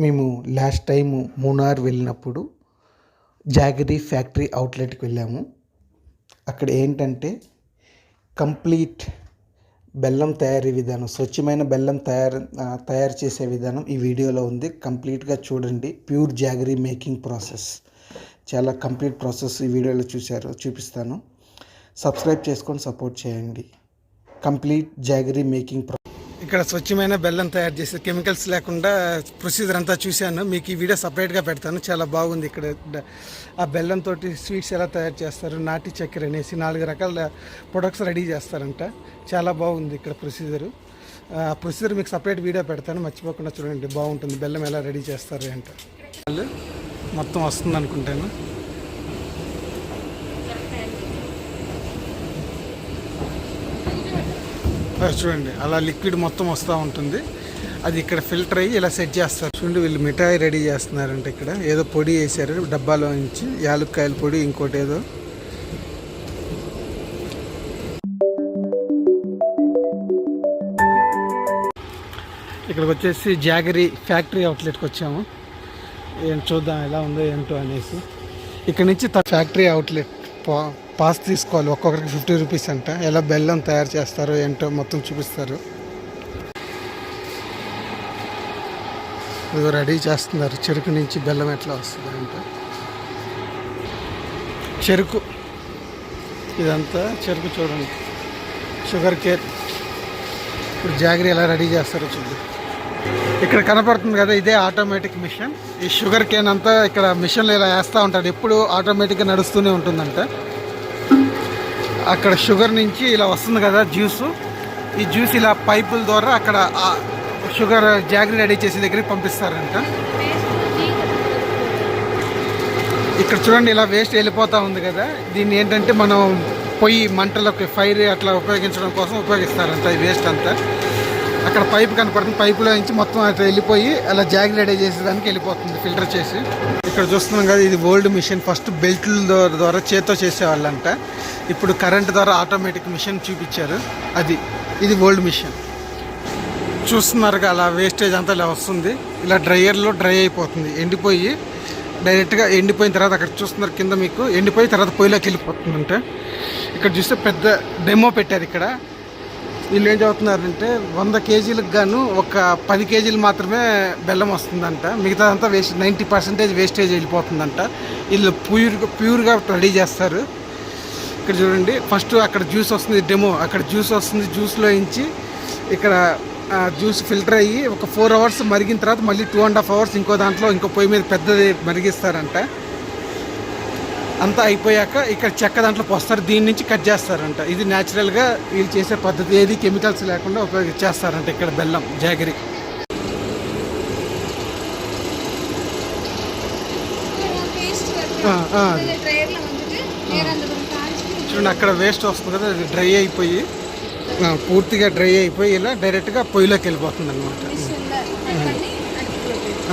మేము last time Munnar వెళ్ళినప్పుడు jaggery factory అవుట్లెట్కి వెళ్ళాము. అక్కడ ఏంటంటే కంప్లీట్ బెల్లం తయారీ విధానం, స్వచ్ఛమైన బెల్లం తయారు చేసే విధానం ఈ వీడియోలో ఉంది. కంప్లీట్గా చూడండి. ప్యూర్ జాగరీ మేకింగ్ ప్రాసెస్, చాలా కంప్లీట్ ప్రాసెస్ ఈ వీడియోలో చూపిస్తాను. సబ్స్క్రైబ్ చేసుకొని సపోర్ట్ చేయండి. కంప్లీట్ జాగరీ మేకింగ్ ఇక్కడ స్వచ్ఛమైన బెల్లం తయారు చేసే కెమికల్స్ లేకుండా ప్రొసీజర్ అంతా చూశాను. మీకు ఈ వీడియో సపరేట్గా పెడతాను. చాలా బాగుంది. ఇక్కడ ఆ బెల్లంతో స్వీట్స్ ఎలా తయారు చేస్తారు, నాటి చక్కెర అనేసి 4 రకాల ప్రొడక్ట్స్ రెడీ చేస్తారంట. చాలా బాగుంది ఇక్కడ ప్రొసీజరు. ఆ ప్రొసీజర్ మీకు సపరేట్ వీడియో పెడతాను, మర్చిపోకుండా చూడండి. బాగుంటుంది. బెల్లం ఎలా రెడీ చేస్తారు అంటే మొత్తం వస్తుంది అనుకుంటాను. చూడండి, అలా లిక్విడ్ మొత్తం వస్తూ ఉంటుంది. అది ఇక్కడ ఫిల్టర్ అయ్యి ఇలా సెట్ చేస్తారు. చూడండి, వీళ్ళు మిఠాయి రెడీ చేస్తున్నారంటే ఇక్కడ ఏదో పొడి వేసారు డబ్బాలో నుంచి, యాలక్కాయల పొడి, ఇంకోటి ఏదో. ఇక్కడికి వచ్చేసి జాగరీ ఫ్యాక్టరీ అవుట్లెట్కి వచ్చాము. ఏం చూద్దాం ఎలా ఉందో ఏంటో అనేసి. ఇక్కడ నుంచి ఫ్యాక్టరీ అవుట్లెట్ పాస్ తీసుకోవాలి. ఒక్కొక్కరికి 50 రూపీస్ అంట. ఎలా బెల్లం తయారు చేస్తారో ఏంటో మొత్తం చూపిస్తారు. ఏదో రెడీ చేస్తున్నారు. చెరుకు నుంచి బెల్లం ఎట్లా వస్తుంది అంటే, చెరుకు ఇదంతా చెరుకు. చూడండి, షుగర్ కేన్. ఇప్పుడు జాగరీ ఎలా రెడీ చేస్తారో చూద్దాం. ఇక్కడ కనపడుతుంది కదా, ఇదే ఆటోమేటిక్ మిషన్. ఈ షుగర్ కేన్ అంతా ఇక్కడ మిషన్లో ఇలా వేస్తూ ఉంటాడు. ఎప్పుడు ఆటోమేటిక్గా నడుస్తూనే ఉంటుందంట. అక్కడ షుగర్ నుంచి ఇలా వస్తుంది కదా జ్యూసు. ఈ జ్యూస్ ఇలా పైపుల ద్వారా అక్కడ షుగర్ జాగరీ రెడీ చేసే దగ్గరికి పంపిస్తారంట. ఇక్కడ చూడండి, ఇలా వేస్ట్ వెళ్ళిపోతూ ఉంది కదా. దీన్ని ఏంటంటే మనం పొయ్యి మంటలోకి ఫైర్ అట్లా ఉపయోగించడం కోసం ఉపయోగిస్తారంట ఈ వేస్ట్ అంతా. అక్కడ పైపు కనపడుతుంది. పైపులో నుంచి మొత్తం అట్లా వెళ్ళిపోయి అలా జాగరీ రెడీ చేసేదానికి వెళ్ళిపోతుంది ఫిల్టర్ చేసి. ఇక్కడ చూస్తున్నాం కదా, ఇది ఓల్డ్ మిషన్. ఫస్ట్ బెల్ట్ల ద్వారా చేత్తో చేసేవాళ్ళంట. ఇప్పుడు కరెంట్ ద్వారా ఆటోమేటిక్ మిషన్ చూపించారు. ఇది ఓల్డ్ మిషన్. చూస్తున్నారు అలా వేస్టేజ్ అంతా ఇలా వస్తుంది. ఇలా డ్రైయర్లో డ్రై అయిపోతుంది. ఎండిపోయి డైరెక్ట్గా ఎండిపోయిన తర్వాత అక్కడ చూస్తున్నారు కింద మీకు ఎండిపోయి తర్వాత పొయ్యిలోకి వెళ్ళిపోతుందంటే. ఇక్కడ చూస్తే పెద్ద డెమో పెట్టారు. ఇక్కడ వీళ్ళు ఏం చదువుతున్నారంటే 100 కేజీలకు గాను ఒక 10 కేజీలు మాత్రమే బెల్లం వస్తుందంట. మిగతాదంతా 90% వేస్టేజ్ వెళ్ళిపోతుందంట. వీళ్ళు ప్యూర్గా రెడీ చేస్తారు. ఇక్కడ చూడండి, ఫస్ట్ అక్కడ జ్యూస్ వస్తుంది, డెమో. అక్కడ జ్యూస్ వస్తుంది. జ్యూస్లో నుంచి ఇక్కడ జ్యూస్ ఫిల్టర్ అయ్యి ఒక 4 అవర్స్ మరిగిన తర్వాత మళ్ళీ 2.5 అవర్స్ ఇంకో దాంట్లో ఇంకో పొయ్యి మీద పెద్దది మరిగిస్తారంట. అంతా అయిపోయాక ఇక్కడ చెక్క దాంట్లో పోస్తారు. దీని నుంచి కట్ చేస్తారంట. ఇది న్యాచురల్గా వీళ్ళు చేసే పద్ధతి. ఏది కెమికల్స్ లేకుండా ఉపయోగించేస్తారంట ఇక్కడ బెల్లం జాగరీ. చూడండి, అక్కడ వేస్ట్ వస్తుంది కదా, అది డ్రై అయిపోయి పూర్తిగా డ్రై అయిపోయి ఇలా డైరెక్ట్గా పొయ్యిలోకి వెళ్ళిపోతుంది అనమాట.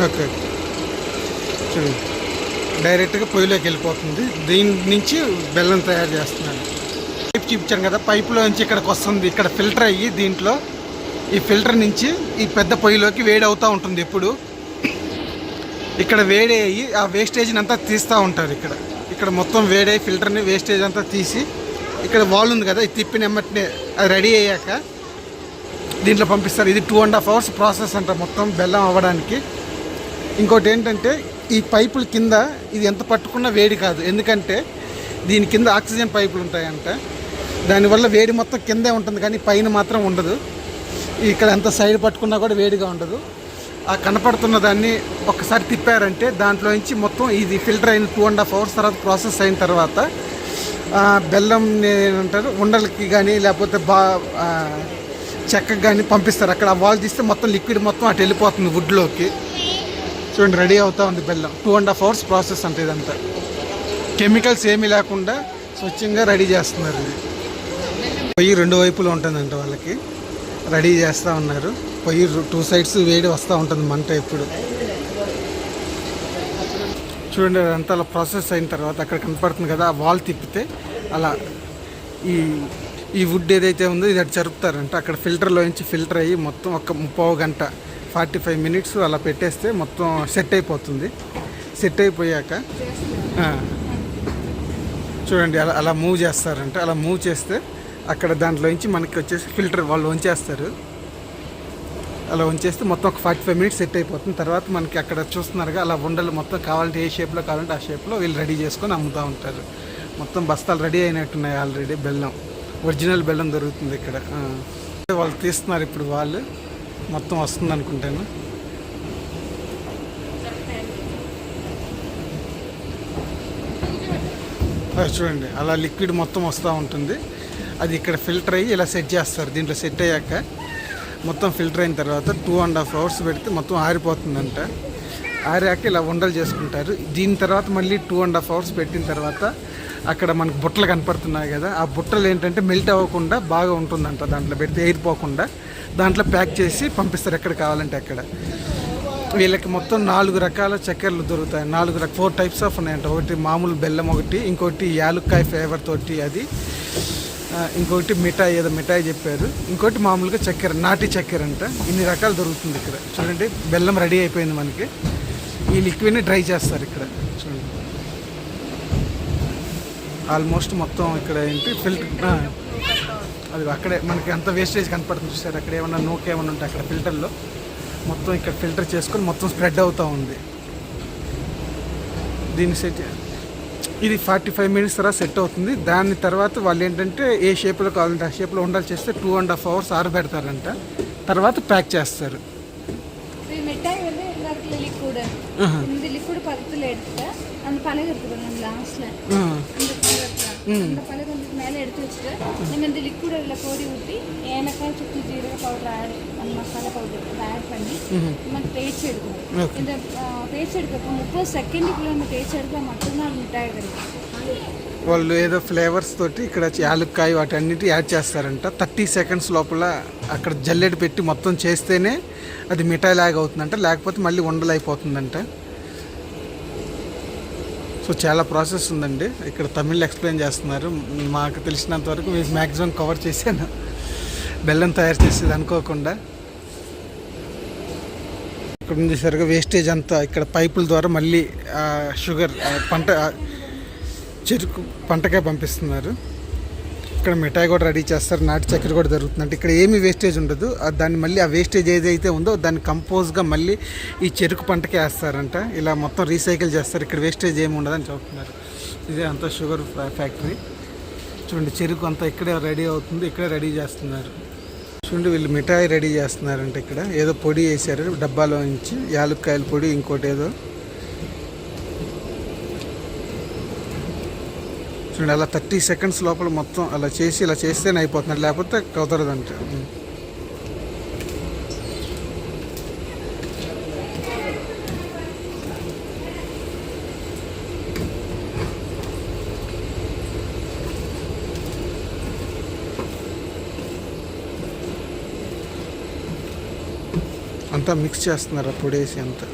ఓకే, చూడండి, డైరెక్ట్గా పొయ్యిలోకి వెళ్ళిపోతుంది. దీని నుంచి బెల్లం తయారు చేస్తున్నాను. పైప్ చూపించాను కదా, పైపులో నుంచి ఇక్కడికి వస్తుంది. ఇక్కడ ఫిల్టర్ అయ్యి దీంట్లో ఈ ఫిల్టర్ నుంచి ఈ పెద్ద పొయ్యిలోకి వేడి అవుతూ ఉంటుంది. ఎప్పుడు ఇక్కడ వేడి అయ్యి ఆ వేస్టేజ్ని అంతా తీస్తూ ఉంటారు. ఇక్కడ మొత్తం వేడయ్యి ఫిల్టర్ని వేస్టేజ్ అంతా తీసి ఇక్కడ వాల్ ఉంది కదా, ఇది తిప్పిన ఎమ్మటినే అది రెడీ అయ్యాక దీంట్లో పంపిస్తారు. ఇది 2.5 అవర్స్ ప్రాసెస్ అంట మొత్తం బెల్లం అవ్వడానికి. ఇంకోటి ఏంటంటే, ఈ పైపుల కింద ఇది ఎంత పట్టుకున్నా వేడి కాదు. ఎందుకంటే దీని కింద ఆక్సిజన్ పైపులు ఉంటాయంట. దానివల్ల వేడి మొత్తం కిందే ఉంటుంది కానీ పైన మాత్రం ఉండదు. ఇక్కడ ఎంత సైడ్ పట్టుకున్నా కూడా వేడిగా ఉండదు. ఆ కనపడుతున్న దాన్ని ఒక్కసారి తిప్పారంటే దాంట్లో నుంచి మొత్తం ఇది ఫిల్టర్ అయిన 2.5 అవర్స్ తర్వాత ప్రాసెస్ అయిన తర్వాత బెల్లం ఏమంటారు ఉండలకి కానీ లేకపోతే చెక్కకి కానీ పంపిస్తారు. అక్కడ ఆ వాల్ తీస్తే మొత్తం లిక్విడ్ మొత్తం అటు వెళ్ళిపోతుంది వుడ్లోకి. చూడండి, రెడీ అవుతూ ఉంది బెల్లం. 2.5 అవర్స్ ప్రాసెస్ అంటే ఇదంతా కెమికల్స్ ఏమీ లేకుండా స్వచ్ఛంగా రెడీ చేస్తున్నారు. పొయ్యి 2 వైపులు ఉంటుందంట. వాళ్ళకి రెడీ చేస్తూ ఉన్నారు. పొయ్యి 2 సైడ్స్ వేడి వస్తూ ఉంటుంది మంట ఎప్పుడు. చూడండి, అదంతా అలా ప్రాసెస్ అయిన తర్వాత అక్కడ కనపడుతుంది కదా, ఆ వాల్ తిప్పితే అలా ఈ వుడ్ ఏదైతే ఉందో ఇది అటు జరుపుతారంట. అక్కడ ఫిల్టర్లో నుంచి ఫిల్టర్ అయ్యి మొత్తం ఒక 30 గంట 45 మినిట్స్ అలా పెట్టేస్తే మొత్తం సెట్ అయిపోతుంది. సెట్ అయిపోయాక చూడండి అలా అలా మూవ్ చేస్తారంటే, అలా మూవ్ చేస్తే అక్కడ దాంట్లోంచి మనకి వచ్చేసి ఫిల్టర్ వాళ్ళు వంచేస్తారు. అలా వంచేస్తే మొత్తం ఒక 45 మినిట్స్ సెట్ అయిపోతుంది. తర్వాత మనకి అక్కడ చూస్తున్నారుగా అలా ఉండలు మొత్తం కావాలంటే ఏ షేప్లో కావాలంటే ఆ షేప్లో వీళ్ళు రెడీ చేసుకొని అమ్ముతూ ఉంటారు. మొత్తం బస్తాలు రెడీ అయినట్టున్నాయి ఆల్రెడీ. బెల్లం ఒరిజినల్ బెల్లం దొరుకుతుంది ఇక్కడ. వాళ్ళు తీస్తున్నారు ఇప్పుడు, వాళ్ళు మొత్తం వస్తుంది అనుకుంటాను. చూడండి అలా లిక్విడ్ మొత్తం వస్తూ ఉంటుంది. అది ఇక్కడ ఫిల్టర్ అయ్యి ఇలా సెట్ చేస్తారు. దీంట్లో సెట్ అయ్యాక మొత్తం ఫిల్టర్ అయిన తర్వాత 2.5 hours పెడితే మొత్తం ఆరిపోతుందంట. ఆరాక ఇలా ఉండలు చేసుకుంటారు. దీని తర్వాత మళ్ళీ 2.5 hours పెట్టిన తర్వాత అక్కడ మనకు బుట్టలు కనపడుతున్నాయి కదా, ఆ బుట్టలు ఏంటంటే మెల్ట్ అవ్వకుండా బాగా ఉంటుందంట. దాంట్లో పెడితే ఎయిరిపోకుండా దాంట్లో ప్యాక్ చేసి పంపిస్తారు ఎక్కడ కావాలంటే అక్కడ. వీళ్ళకి మొత్తం 4 రకాల చక్కెరలు దొరుకుతాయి. 4 టైప్స్ ఆఫ్ ఉన్నాయంట. ఒకటి మామూలు బెల్లం, ఒకటి ఇంకోటి యాలుక్కాయ ఫ్లేవర్ తోటి, అది ఇంకొకటి మిఠాయి, ఏదో మిఠాయి చెప్పారు, ఇంకోటి మామూలుగా చక్కెర, నాటి చక్కెర అంట. ఇన్ని రకాలు దొరుకుతుంది ఇక్కడ. చూడండి బెల్లం రెడీ అయిపోయింది మనకి. ఈ లిక్విడ్ని డ్రై చేస్తారు ఇక్కడ. చూడండి ఆల్మోస్ట్ మొత్తం ఇక్కడ ఏంటి ఫిల్టర్, అది అక్కడే మనకి అంత వేస్టేజ్ కనపడుతుంది చూసారు. అక్కడ ఏమన్నా నూక ఏమన్నా ఉంటే అక్కడ ఫిల్టర్లో మొత్తం ఇక్కడ ఫిల్టర్ చేసుకొని మొత్తం స్ప్రెడ్ అవుతూ ఉంది. దీన్ని సెట్, ఇది 45 మినిట్స్ తర్వాత సెట్ అవుతుంది. దాని తర్వాత వాళ్ళు ఏంటంటే ఏ షేప్లో కావాలంటే ఆ షేప్లో ఉండాలి చేస్తే 2.5 hours ఆరబెడతారంట. తర్వాత ప్యాక్ చేస్తారు. அந்த பலகை இருக்குது நம்ம லாஸ்ட்ல அந்த பலகை வந்து மேலே எடுத்து வச்சுட்டு நம்ம இந்த லிக்விட் அதில் கோரி ஊற்றி ஏலக்காய், சுக்கு, ஜீரக பவுடர் அந்த மசாலா பவுடர் அதை ஆட் பண்ணி நம்ம தேய்ச்சி எடுக்கணும். இந்த தேய்ச்சி எடுக்கிறப்போ 30 செகண்டுக்குள்ளே நம்ம தேய்ச்சி எடுத்தால் மட்டும்தான் அது மிட்டாய் கிடைக்கும். వాళ్ళు ఏదో ఫ్లేవర్స్ తోటి ఇక్కడ యాలుక్కాయ వాటన్నిటి యాడ్ చేస్తారంట. 30 seconds లోపల అక్కడ జల్లెడ పెట్టి మొత్తం చేస్తేనే అది మిఠాయి లాగా అవుతుందంట, లేకపోతే మళ్ళీ ఉండలు అయిపోతుందంట. సో చాలా ప్రాసెస్ ఉందండి. ఇక్కడ తమిళ్లో ఎక్స్ప్లెయిన్ చేస్తున్నారు. మాకు తెలిసినంత వరకు మీకు మ్యాక్సిమం కవర్ చేశాను బెల్లం తయారు చేసేది అనుకోకుండా. ఇక్కడ నుంచి సరిగా వేస్టేజ్ అంతా ఇక్కడ పైపుల ద్వారా మళ్ళీ షుగర్ పంట, చెరుకు పంటకే పంపిస్తున్నారు. ఇక్కడ మిఠాయి కూడా రెడీ చేస్తారు, నాటి చక్కెర కూడా దొరుకుతుంది. అంటే ఇక్కడ ఏమీ వేస్టేజ్ ఉండదు. దాన్ని మళ్ళీ ఆ వేస్టేజ్ ఏదైతే ఉందో దాన్ని కంపోజ్గా మళ్ళీ ఈ చెరుకు పంటకే వేస్తారంట. ఇలా మొత్తం రీసైకిల్ చేస్తారు. ఇక్కడ వేస్టేజ్ ఏమి ఉండదని చెప్తున్నారు. ఇదే అంతా షుగర్ ఫ్యాక్టరీ. చూడండి చెరుకు అంతా ఇక్కడే రెడీ అవుతుంది, ఇక్కడే రెడీ చేస్తున్నారు. చూడండి వీళ్ళు మిఠాయి రెడీ చేస్తున్నారంటే ఇక్కడ ఏదో పొడి వేసారు డబ్బాలో నుంచి, యాలుక్కాయల పొడి, ఇంకోటి ఏదో. చూడండి అలా 30 seconds లోపల మొత్తం అలా చేసి ఇలా చేస్తేనే అయిపోతున్నారు, లేకపోతే కుదరదంట. అంతా మిక్స్ చేస్తున్నారు ఆ పొడేసి అంతా.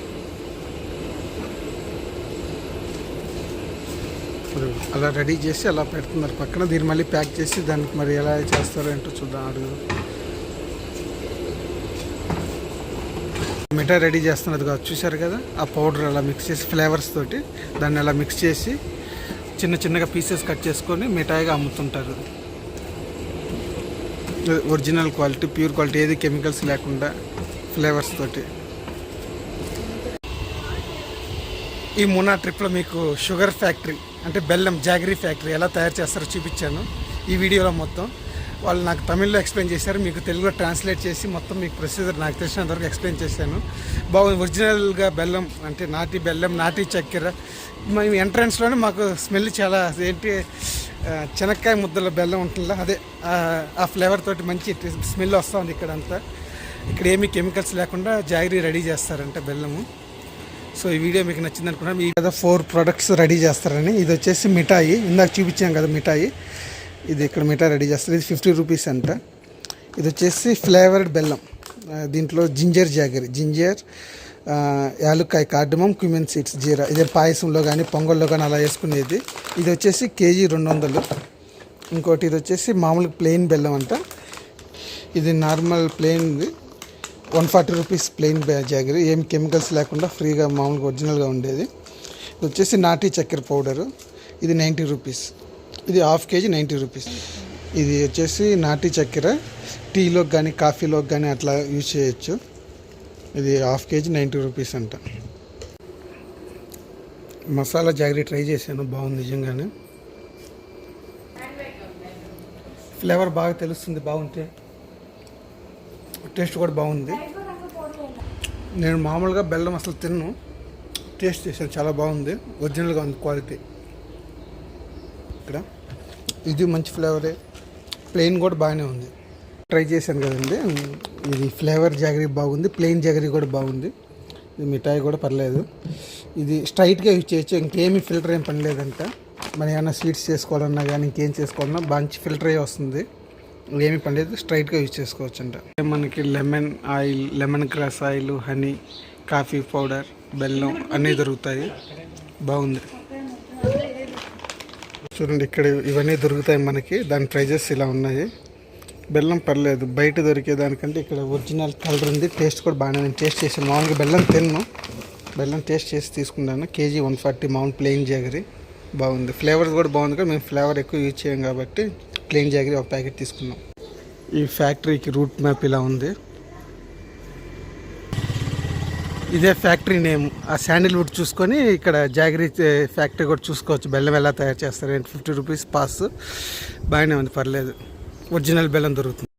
అలా రెడీ చేసి అలా పెడుతున్నారు పక్కన. దీన్ని మళ్ళీ ప్యాక్ చేసి దానికి మరి ఎలా చేస్తారో ఏంటో చూద్దాం, అడుగు. మిఠాయి రెడీ చేస్తున్నది కాదు, చూసారు కదా ఆ పౌడర్ అలా మిక్స్ చేసి ఫ్లేవర్స్ తోటి దాన్ని అలా మిక్స్ చేసి చిన్న చిన్నగా పీసెస్ కట్ చేసుకొని మిఠాయిగా అమ్ముతుంటారు. ఒరిజినల్ క్వాలిటీ, ప్యూర్ క్వాలిటీ, ఏది కెమికల్స్ లేకుండా ఫ్లేవర్స్ తోటి. ఈ మున్నా ట్రిప్లో మీకు షుగర్ ఫ్యాక్టరీ అంటే బెల్లం జాగరీ ఫ్యాక్టరీ ఎలా తయారు చేస్తారో చూపించాను ఈ వీడియోలో మొత్తం. వాళ్ళు నాకు తమిళ్లో ఎక్స్ప్లెయిన్ చేశారు, మీకు తెలుగులో ట్రాన్స్లేట్ చేసి మొత్తం మీకు ప్రొసీజర్ నాకు తెలిసినంతవరకు ఎక్స్ప్లెయిన్ చేశాను. బాగుంది. ఒరిజినల్గా బెల్లం అంటే నాటి బెల్లం, నాటి చక్కెర. మేము ఎంట్రన్స్లోనే మాకు స్మెల్ చాలా ఏంటి చెనక్కాయ ముద్దల బెల్లం ఉంటుందా, అదే ఆ ఫ్లేవర్ తోటి మంచి స్మెల్ వస్తుంది ఇక్కడ అంతా. ఇక్కడ ఏమీ కెమికల్స్ లేకుండా జాగరీ రెడీ చేస్తారంట బెల్లము. సో ఈ వీడియో మీకు నచ్చింది అనుకున్నాను. ఈ కదా 4 products రెడీ చేస్తారని. ఇది వచ్చేసి మిఠాయి, ఇందాక చూపించాం కదా మిఠాయి, ఇది ఇక్కడ మిఠాయి రెడీ చేస్తారు. ఇది 50 rupees అంట. ఇది వచ్చేసి ఫ్లేవర్డ్ బెల్లం, దీంట్లో జింజర్ జాగరీ, జింజర్, యాలుక్కాయ, కార్డమం, క్యూమిన్ సీడ్స్, జీరా. ఇదే పాయసంలో కానీ పొంగల్లో కానీ అలా వేసుకునేది. ఇది వచ్చేసి కేజీ 200. ఇంకోటి ఇది వచ్చేసి మామూలు ప్లెయిన్ బెల్లం అంట. ఇది నార్మల్ ప్లెయిన్ది 140 రూపీస్ ప్లెయిన్ జాగరీ, ఏం కెమికల్స్ లేకుండా ఫ్రీగా మామూలుగా ఒరిజినల్గా ఉండేది. ఇది వచ్చేసి నాటి చక్కెర పౌడరు, ఇది 90 రూపీస్. ఇది హాఫ్ కేజీ 90 రూపీస్. ఇది వచ్చేసి నాటి చక్కెర, టీలోకి కానీ కాఫీలోకి కానీ అట్లా యూజ్ చేయొచ్చు. ఇది హాఫ్ కేజీ 90 రూపీస్ అంట. మసాలా జాగరీ ట్రై చేశాను, బాగుంది నిజంగానే. ఫ్లేవర్ బాగా తెలుస్తుంది, బాగుంటే టేస్ట్ కూడా బాగుంది. నేను మామూలుగా బెల్లం అసలు తిన్ను, టేస్ట్ చేశాను, చాలా బాగుంది, ఒరిజినల్గా ఉంది క్వాలిటీ. ఇక్కడ ఇది మంచి ఫ్లేవరే, ప్లెయిన్ కూడా బాగానే ఉంది. ట్రై చేశాను కదండి, ఇది ఫ్లేవర్ జాగరీ బాగుంది, ప్లెయిన్ జాగరీ కూడా బాగుంది. ఇది మిఠాయి కూడా పర్లేదు. ఇది స్ట్రైట్గా యూజ్ చేయొచ్చు, ఇంకేమీ ఫిల్టర్ ఏం పని లేదంట. మనం ఏమైనా స్వీట్స్ చేసుకోవాలన్నా కానీ ఇంకేం చేసుకోవాలన్నా మంచి ఫిల్టర్ అయ్యి వస్తుంది, ఏమీ పని లేదు, స్ట్రైట్గా యూజ్ చేసుకోవచ్చు అంట. మనకి lemon oil, lemon grass oil, honey, coffee powder, బెల్లం అన్నీ దొరుకుతాయి, బాగుంది. చూడండి ఇక్కడ ఇవన్నీ దొరుకుతాయి మనకి, దాని ప్రైజెస్ ఇలా ఉన్నాయి. బెల్లం పర్లేదు, బయట దొరికే దానికంటే ఇక్కడ ఒరిజినల్ కలర్ ఉంది, టేస్ట్ కూడా బాగానే. నేను టేస్ట్ చేసాను, మామూలుగా బెల్లం తిన్ను, బెల్లం టేస్ట్ చేసి తీసుకున్నాను. కేజీ 140 మామూలు ప్లెయిన్ జాగరీ బాగుంది. ఫ్లేవర్స్ కూడా బాగుంది, కానీ మేము ఫ్లేవర్ ఎక్కువ యూజ్ చేయం కాబట్టి ప్లెయిన్ జాగరీ ఒక ప్యాకెట్ తీసుకున్నాం. ఈ ఫ్యాక్టరీకి రూట్ మ్యాప్ ఇలా ఉంది, ఇదే ఫ్యాక్టరీ నేమ్. ఆ శాండిల్వుడ్ చూసుకొని ఇక్కడ జాగరీ ఫ్యాక్టరీ కూడా చూసుకోవచ్చు, బెల్లం ఎలా తయారు చేస్తారు. 50 రూపీస్ పాస్, బాగానే ఉంది, పర్లేదు, ఒరిజినల్ బెల్లం దొరుకుతుంది.